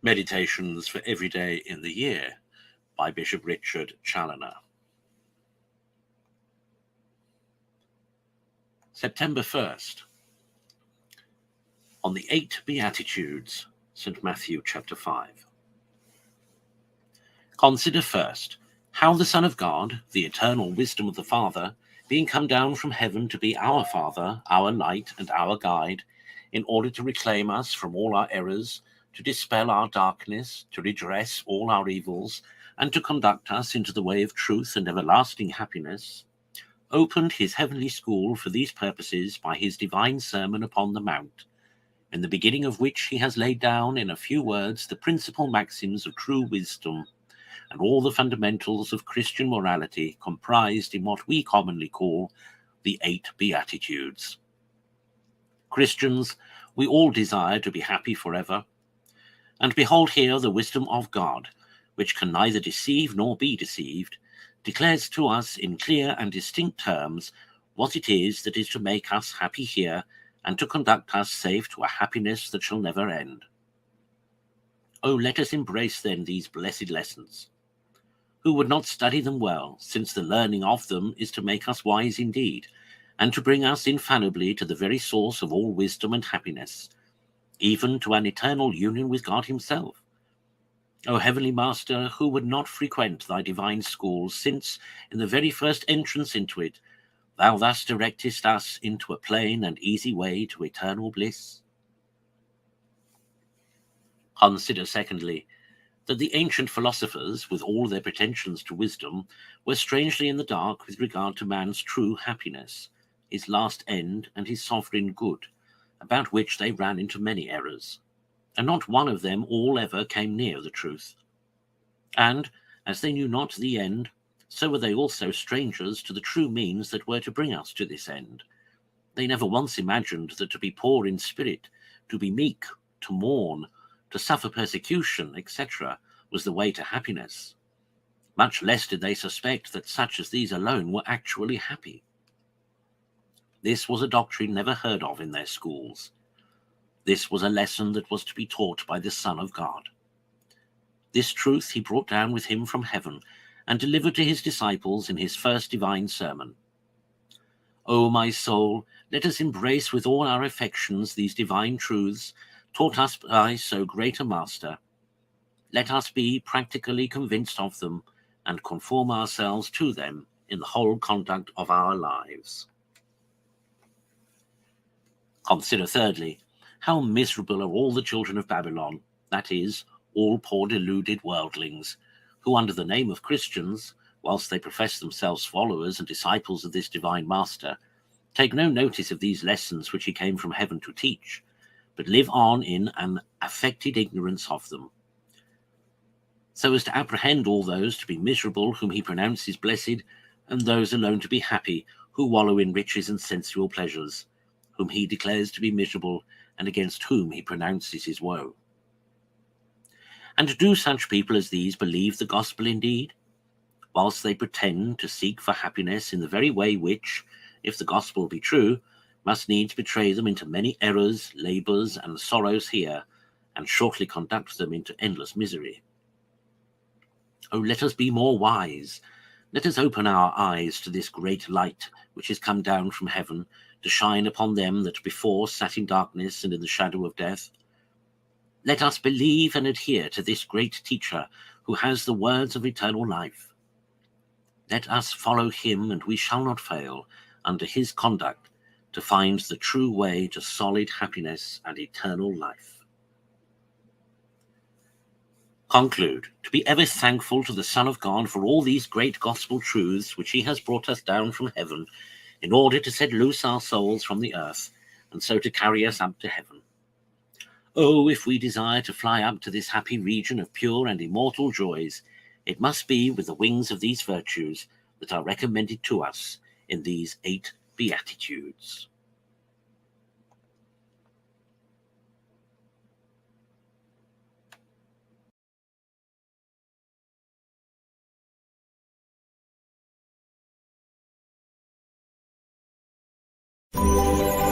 Meditations for Every Day in the Year by Bishop Richard Challoner. September 1st. On the 8 Beatitudes, St. Matthew chapter 5. Consider first how the Son of God, the eternal wisdom of the Father, being come down from heaven to be our Father, our light and our guide, in order to reclaim us from all our errors, to dispel our darkness, to redress all our evils, and to conduct us into the way of truth and everlasting happiness, opened his heavenly school for these purposes by his divine Sermon upon the Mount, in the beginning of which he has laid down in a few words the principal maxims of true wisdom and all the fundamentals of Christian morality comprised in what we commonly call the 8 Beatitudes. Christians, we all desire to be happy forever, and behold here the wisdom of God, which can neither deceive nor be deceived, declares to us in clear and distinct terms what it is that is to make us happy here and to conduct us safe to a happiness that shall never end. Oh, let us embrace then these blessed lessons. Who would not study them well, since the learning of them is to make us wise indeed, and to bring us infallibly to the very source of all wisdom and happiness, even to an eternal union with God himself? O Heavenly Master, who would not frequent thy divine school, since, in the very first entrance into it, thou thus directest us into a plain and easy way to eternal bliss? Consider, secondly, that the ancient philosophers, with all their pretensions to wisdom, were strangely in the dark with regard to man's true happiness, his last end and his sovereign good, about which they ran into many errors, and not one of them all ever came near the truth. And, as they knew not the end, so were they also strangers to the true means that were to bring us to this end. They never once imagined that to be poor in spirit, to be meek, to mourn, to suffer persecution, etc., was the way to happiness. Much less did they suspect that such as these alone were actually happy. This was a doctrine never heard of in their schools. This was a lesson that was to be taught by the Son of God. This truth he brought down with him from heaven and delivered to his disciples in his first divine sermon. O my soul, let us embrace with all our affections these divine truths taught us by so great a master. Let us be practically convinced of them and conform ourselves to them in the whole conduct of our lives. Consider thirdly, how miserable are all the children of Babylon, that is, all poor deluded worldlings, who under the name of Christians, whilst they profess themselves followers and disciples of this divine master, take no notice of these lessons which he came from heaven to teach, but live on in an affected ignorance of them, so as to apprehend all those to be miserable whom he pronounces blessed, and those alone to be happy who wallow in riches and sensual pleasures, whom he declares to be miserable, and against whom he pronounces his woe. And do such people as these believe the gospel indeed, whilst they pretend to seek for happiness in the very way which, if the gospel be true, must needs betray them into many errors, labours, and sorrows here, and shortly conduct them into endless misery? Oh, let us be more wise. Let us open our eyes to this great light which is come down from heaven, to shine upon them that before sat in darkness and in the shadow of death. Let us believe and adhere to this great teacher who has the words of eternal life. Let us follow him, and we shall not fail, under his conduct, to find the true way to solid happiness and eternal life. Conclude, to be ever thankful to the Son of God for all these great gospel truths which he has brought us down from heaven, in order to set loose our souls from the earth, and so to carry us up to heaven. Oh, if we desire to fly up to this happy region of pure and immortal joys, it must be with the wings of these virtues that are recommended to us in these 8 Beatitudes. you.